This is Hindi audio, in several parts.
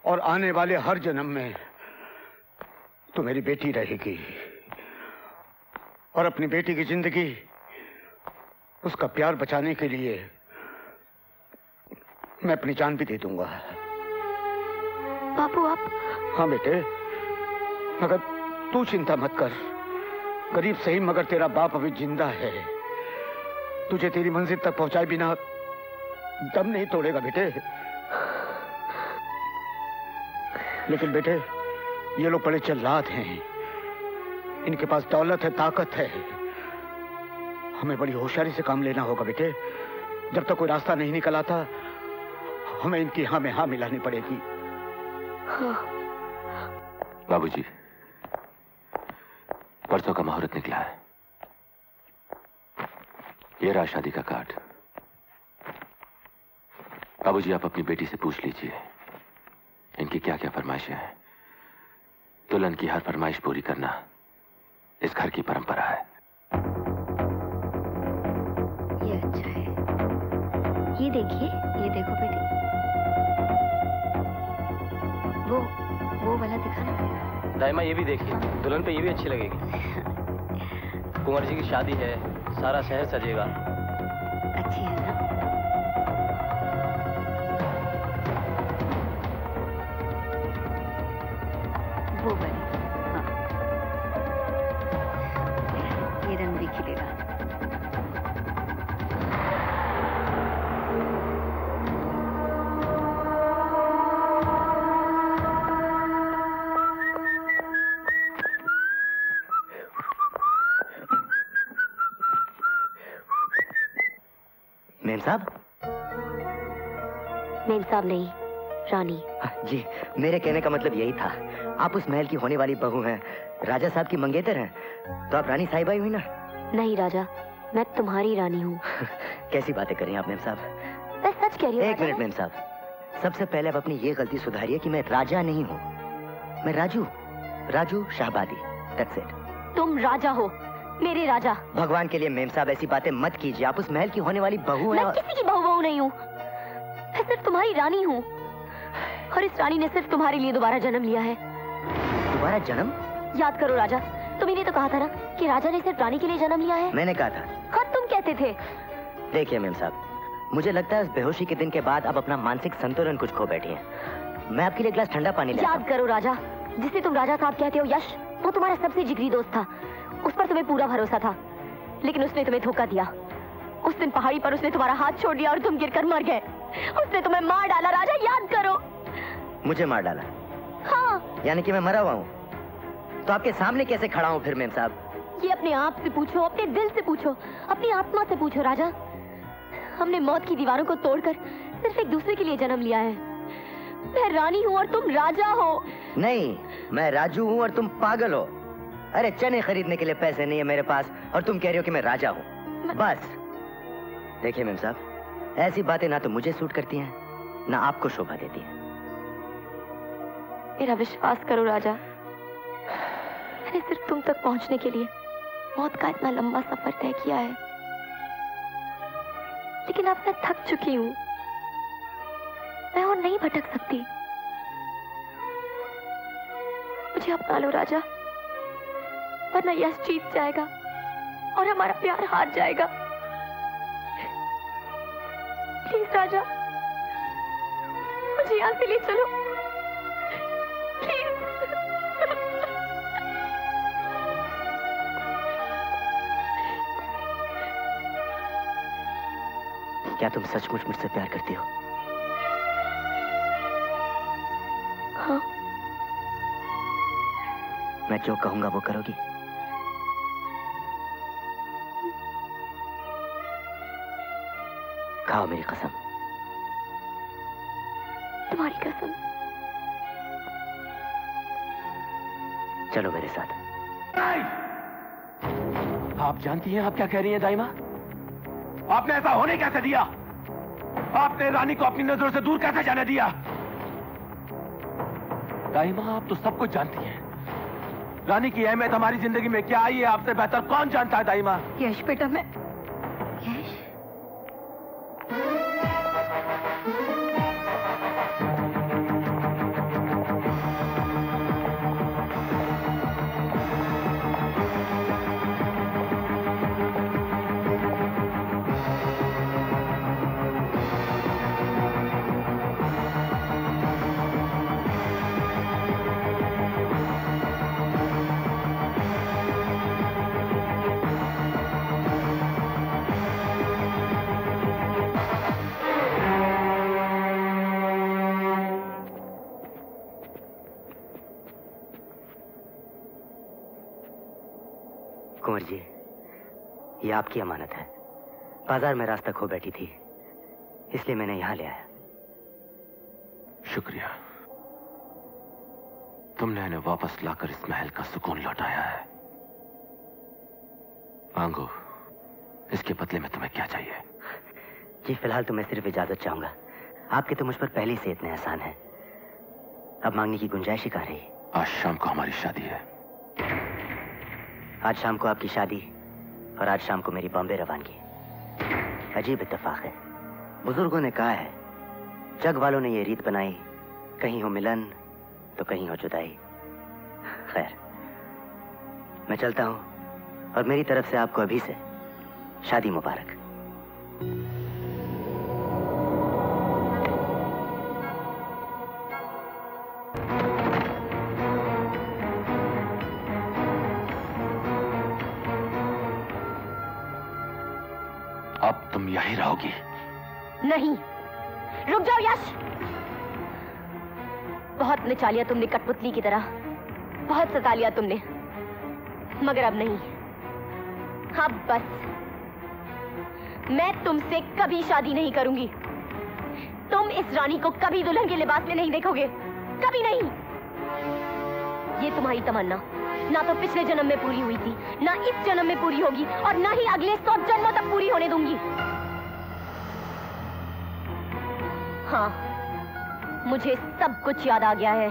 और आने वाले हर जन्म में तू मेरी बेटी रहेगी और अपनी बेटी की जिंदगी, उसका प्यार बचाने के लिए मैं अपनी जान भी दे दूंगा। बापू आप? हाँ बेटे, मगर तू चिंता मत कर। गरीब सही मगर तेरा बाप अभी जिंदा है। तुझे तेरी मंजिल तक पहुंचाए बिना दम नहीं तोड़ेगा बेटे। लेकिन बेटे, ये लोग बड़े जल्लाद हैं। इनके पास दौलत है, ताकत है। हमें बड़ी होशियारी से काम लेना होगा बेटे। जब तक कोई रास्ता नहीं निकल आता, हमें इनकी हाँ में हाँ मिलानी पड़ेगी। हाँ। बाबूजी, परसों का मुहूर्त निकला है। ये रहा शादी का कार्ड। बाबूजी, आप अपनी बेटी से पूछ लीजिए इनकी क्या क्या फरमाइशें हैं। दुल्हन की हर फरमाइश पूरी करना इस घर की परंपरा है। ये अच्छा है। ये देखिए, ये देखो बेटी, वो वाला दिखाना। दाइमा ये भी देखिए, दुल्हन पे ये भी अच्छी लगेगी। कुंवर जी की शादी है, सारा शहर सजेगा। अच्छी है ना? वो वाली, हाँ। ये रंग भी खिलेगा। मेम साहब? मेम साहब नहीं, रानी। जी, मेरे कहने का मतलब यही था। आप उस महल की होने वाली बहू हैं, राजा साहब की मंगेतर हैं, तो आप रानी साहिबा ही हुई ना? नहीं राजा, मैं तुम्हारी रानी हूँ। कैसी बातें कर रही हैं आप मेम साहब? मैं सच कह रही हूँ। एक मिनट मेम साहब, सबसे पहले आप अपनी ये गलती सुधारिए कि मैं राजा नहीं हूँ, मैं राजू शाहबादी। That's it। तुम राजा हो, मेरे राजा। भगवान के लिए मेम साहब ऐसी बातें मत कीजिए। आप उस महल की होने वाली बहू हैं। मैं किसी की बहू नहीं हूँ, मैं सिर्फ तुम्हारी रानी हूँ। और इस रानी ने सिर्फ तुम्हारे लिए दोबारा जन्म लिया है। दोबारा जन्म? याद करो राजा, तुमने तो कहा था ना कि राजा ने सिर्फ रानी के लिए जन्म लिया है। मैंने कहा था। हाँ, तुम कहते थे। देखिए मेम साहब, मुझे लगता है इस बेहोशी के दिन के बाद आप अपना मानसिक संतुलन कुछ खो बैठी हैं। मैं आपके लिए ग्लास ठंडा पानी ले आता हूं। याद करो राजा, जिसे तुम राजा साहब कहते हो यश, वो तुम्हारा सबसे जिगरी दोस्त था। उस पर तुम्हें पूरा भरोसा था, लेकिन उसने तुम्हें धोखा दिया। उस दिन पहाड़ी पर उसने तुम्हारा हाथ छोड़ दिया और तुम गिरकर मर गए। उसने तुम्हें मार डाला राजा, याद करो। मुझे मार डाला? हाँ। यानी कि मैं मरा हुआ हूँ? तो आपके सामने कैसे खड़ा हूँ फिर मेम साहब? ये अपने आप से पूछो, अपने दिल से पूछो, अपनी आत्मा से पूछो राजा। हमने मौत की दीवारों को तोड़कर सिर्फ एक दूसरे के लिए जन्म लिया है। मैं रानी हूँ और तुम राजा हो। नहीं, मैं राजू हूँ और तुम पागल हो। अरे चने खरीदने के लिए पैसे नहीं है मेरे पास और तुम कह रही हो कि मैं राजा हूँ। बस देखिए मेम साहब, ऐसी बातें ना तो मुझे सूट करती हैं, ना आपको शोभा देती हैं। मेरा विश्वास करो राजा, मैंने सिर्फ तुम तक पहुंचने के लिए मौत का इतना लंबा सफर तय किया है, लेकिन अब मैं थक चुकी हूँ। मैं और नहीं भटक सकती। मुझे अपना लो राजा, वरना यश जीत जाएगा और हमारा प्यार हार जाएगा। प्लीज राजा, मुझे यहाँ से ले चलो प्लीज। क्या तुम सचमुच मुझसे प्यार करती हो? हाँ। मैं जो कहूंगा वो करोगी? खाओ मेरी कसम। तुम्हारी कसम। चलो मेरे साथ। आप जानती हैं आप क्या कह रही हैं दाइमा? आपने ऐसा होने कैसे दिया? आपने रानी को अपनी नजरों से दूर कैसे जाने दिया? दाइमा, आप तो सब कुछ जानती हैं। रानी की अहमियत हमारी जिंदगी में क्या आई है आपसे बेहतर कौन जानता है दाइमा? यश बेटा, मैं यश, कुंवर जी, ये आपकी अमानत है। बाजार में रास्ता खो बैठी थी, इसलिए मैंने यहां ले आया। शुक्रिया, तुमने इन्हें वापस लाकर इस महल का सुकून लौटाया है। मांगो, इसके बदले में तुम्हें क्या चाहिए? जी फिलहाल तो मैं सिर्फ इजाजत चाहूंगा। आपके तो मुझ पर पहले से इतने एहसान है, अब मांगने की गुंजाइश ही कहाँ रही। आज शाम को हमारी शादी है। आज शाम को आपकी शादी और आज शाम को मेरी बॉम्बे रवानगी। अजीब इत्तेफाक है। बुजुर्गों ने कहा है, जग वालों ने ये रीत बनाई, कहीं हो मिलन तो कहीं हो जुदाई। खैर, मैं चलता हूं और मेरी तरफ से आपको अभी से शादी मुबारक। अब तुम यहीं रहोगी? नहीं, रुक जाओ यश। बहुत नचा लिया तुमने कठपुतली की तरह, बहुत सता लिया तुमने, मगर अब नहीं। अब बस, मैं तुमसे कभी शादी नहीं करूंगी। तुम इस रानी को कभी दुल्हन के लिबास में नहीं देखोगे, कभी नहीं। ये तुम्हारी तमन्ना ना तो पिछले जन्म में पूरी हुई थी, ना इस जन्म में पूरी होगी, और ना ही अगले 100 जन्मों तक पूरी होने दूंगी। हाँ, मुझे सब कुछ याद आ गया है।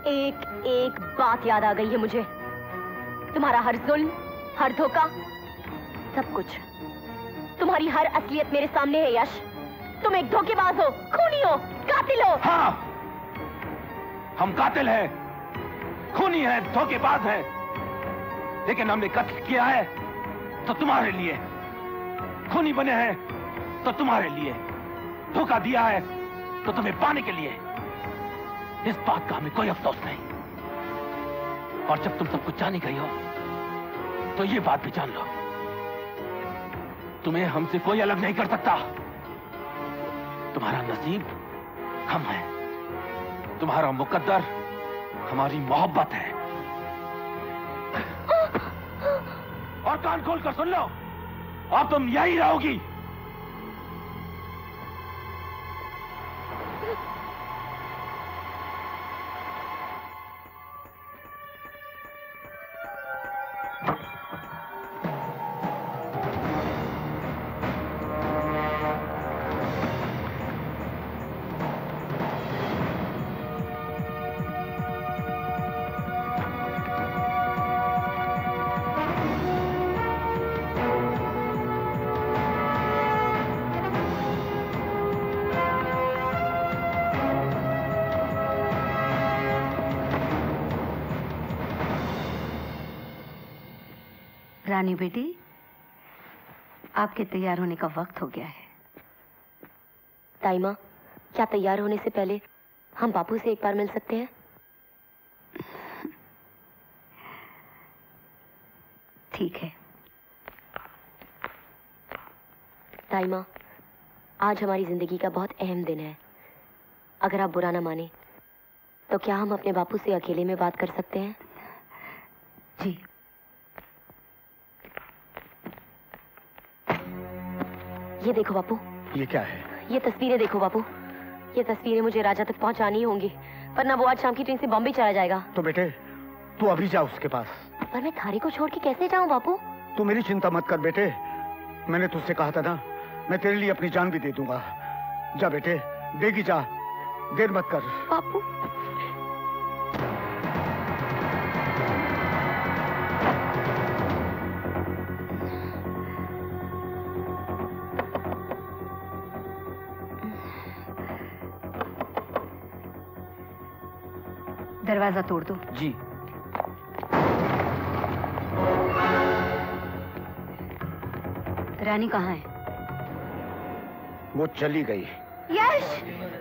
एक एक बात याद आ गई है मुझे। तुम्हारा हर जुल्म, हर धोखा, सब कुछ। तुम्हारी हर असलियत मेरे सामने है यश। तुम एक धोखेबाज हो, खूनी हो, कातिल हो। हाँ, हम कातिल हैं, खूनी है, धोखेबाज है, लेकिन हमने कत्ल किया है तो तुम्हारे लिए, खूनी बने हैं तो तुम्हारे लिए, धोखा दिया है तो तुम्हें पाने के लिए। इस बात का हमें कोई अफसोस नहीं। और जब तुम सब कुछ जान ही गई हो तो ये बात भी जान लो, तुम्हें हमसे कोई अलग नहीं कर सकता। तुम्हारा नसीब हम हैं, तुम्हारा मुकद्दर हमारी मोहब्बत है। और कान खोलकर सुन लो, अब तुम यही रहोगी। रानी बेटी, आपके तैयार होने का वक्त हो गया है। ताई माँ, क्या तैयार होने से पहले हम बापू से एक बार मिल सकते हैं? ठीक है। ताई माँ, आज हमारी जिंदगी का बहुत अहम दिन है। अगर आप बुरा ना माने तो क्या हम अपने बापू से अकेले में बात कर सकते हैं? जी। ये देखो बापू। ये क्या है? ये तस्वीरें देखो बापू। ये तस्वीरें मुझे राजा तक पहुंचानी होंगी, वरना वो आज शाम की ट्रेन से बॉम्बे चला जाएगा। तो बेटे, तू अभी जा उसके पास। पर मैं थारी को छोड़ के कैसे जाऊं बापू? तू मेरी चिंता मत कर बेटे, मैंने तुझसे कहा था ना, मैं तेरे लिए अपनी जान भी दे दूंगा। जा बेटे, देगी जा, देर मत कर। बापू। दरवाजा तोड़ दो। जी। रानी कहाँ है? वो चली गई। यश,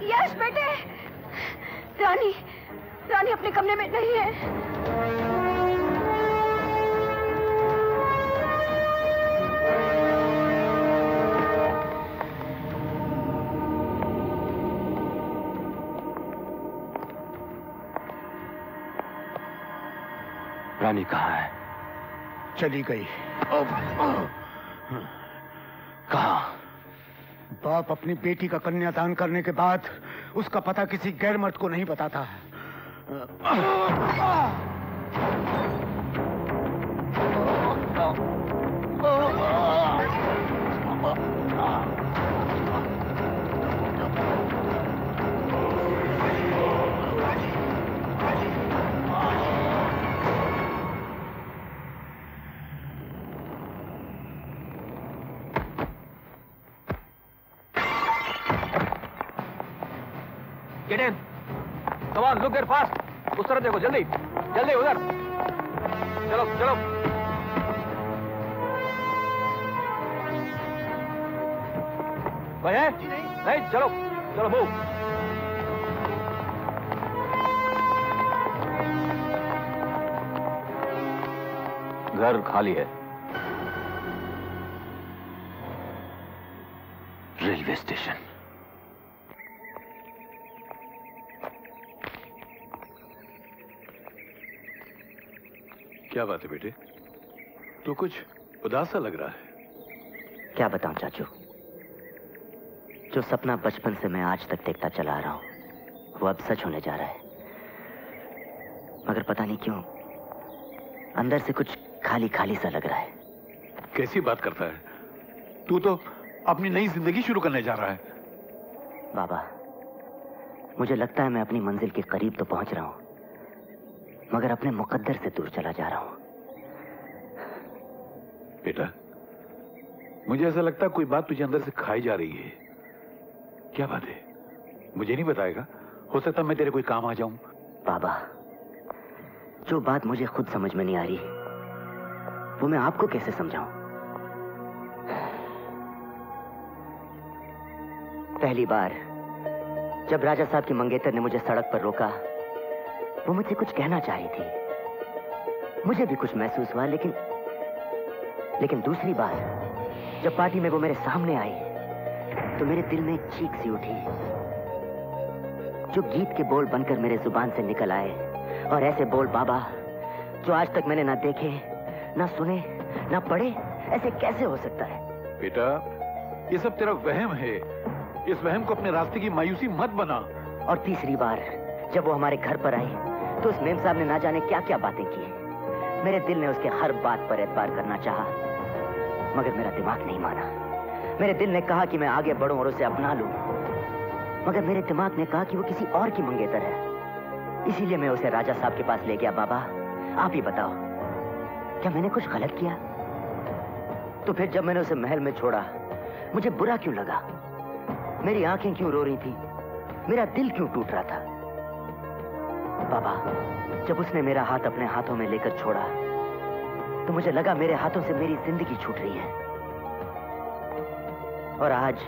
यश बेटे, रानी, रानी अपने कमरे में नहीं है। रानी कहाँ है? चली गई। कहाँ? बाप अपनी बेटी का कन्यादान करने के बाद उसका पता किसी गैर मर्द को नहीं बताता। Get in. Come on, look there fast. उस तरफ देखो, जल्दी, जल्दी उधर. चलो, चलो. कोई है? नहीं, चलो, चलो मूव. घर खाली है. Railway station. क्या बात है बेटे? तू कुछ उदास सा लग रहा है। क्या बताऊं चाचू, जो सपना बचपन से मैं आज तक देखता चला आ रहा हूं वो अब सच होने जा रहा है। मगर पता नहीं क्यों अंदर से कुछ खाली खाली सा लग रहा है। कैसी बात करता है? तू तो अपनी नई जिंदगी शुरू करने जा रहा है। बाबा, मुझे लगता है मैं अपनी मंजिल के करीब तो पहुंच रहा हूं, मगर अपने मुकद्दर से दूर चला जा रहा हूं। बेटा, मुझे ऐसा लगता है कोई बात तुझे अंदर से खाई जा रही है। क्या बात है? मुझे नहीं बताएगा? हो सकता मैं तेरे कोई काम आ जाऊं। बाबा, जो बात मुझे खुद समझ में नहीं आ रही वो मैं आपको कैसे समझाऊं? पहली बार जब राजा साहब की मंगेतर ने मुझे सड़क पर रोका, वो मुझसे कुछ कहना चाह रही थी। मुझे भी कुछ महसूस हुआ, लेकिन दूसरी बार जब पार्टी में वो मेरे सामने आई तो मेरे दिल में एक चीख सी उठी जो गीत के बोल बनकर मेरे जुबान से निकल आए। और ऐसे बोल बाबा जो आज तक मैंने ना देखे, ना सुने, ना पढ़े, ऐसे कैसे हो सकता है? बेटा, ये सब तेरा वहम है। इस वहम को अपने रास्ते की मायूसी मत बना। और तीसरी बार जब वो हमारे घर पर आई तो उस मेम साहब ने ना जाने क्या क्या बातें की। मेरे दिल ने उसके हर बात पर एतबार करना चाहा, मगर मेरा दिमाग नहीं माना। मेरे दिल ने कहा कि मैं आगे बढ़ूं और उसे अपना लूं, मगर मेरे दिमाग ने कहा कि वो किसी और की मंगेतर है। इसीलिए मैं उसे राजा साहब के पास ले गया। बाबा, आप ही बताओ, क्या मैंने कुछ गलत किया? तो फिर जब मैंने उसे महल में छोड़ा, मुझे बुरा क्यों लगा? मेरी आंखें क्यों रो रही थी? मेरा दिल क्यों टूट रहा था? बाबा, जब उसने मेरा हाथ अपने हाथों में लेकर छोड़ा तो मुझे लगा मेरे हाथों से मेरी जिंदगी छूट रही है। और आज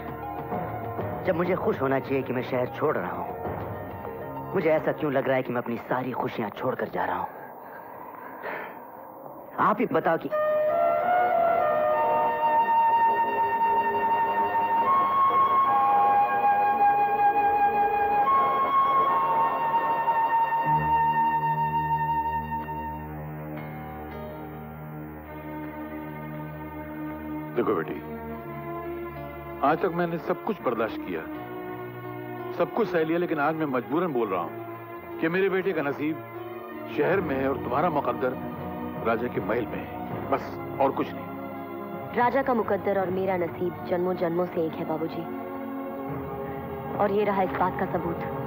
जब मुझे खुश होना चाहिए कि मैं शहर छोड़ रहा हूं, मुझे ऐसा क्यों लग रहा है कि मैं अपनी सारी खुशियां छोड़कर जा रहा हूं? आप ही बताओ कि देखो बेटी, आज तक मैंने सब कुछ बर्दाश्त किया, सब कुछ सह लिया, लेकिन आज मैं मजबूरन बोल रहा हूं कि मेरे बेटे का नसीब शहर में है और तुम्हारा मुकद्दर राजा के महल में है, बस और कुछ नहीं। राजा का मुकद्दर और मेरा नसीब जन्मों जन्मों से एक है बाबूजी, और ये रहा इस बात का सबूत।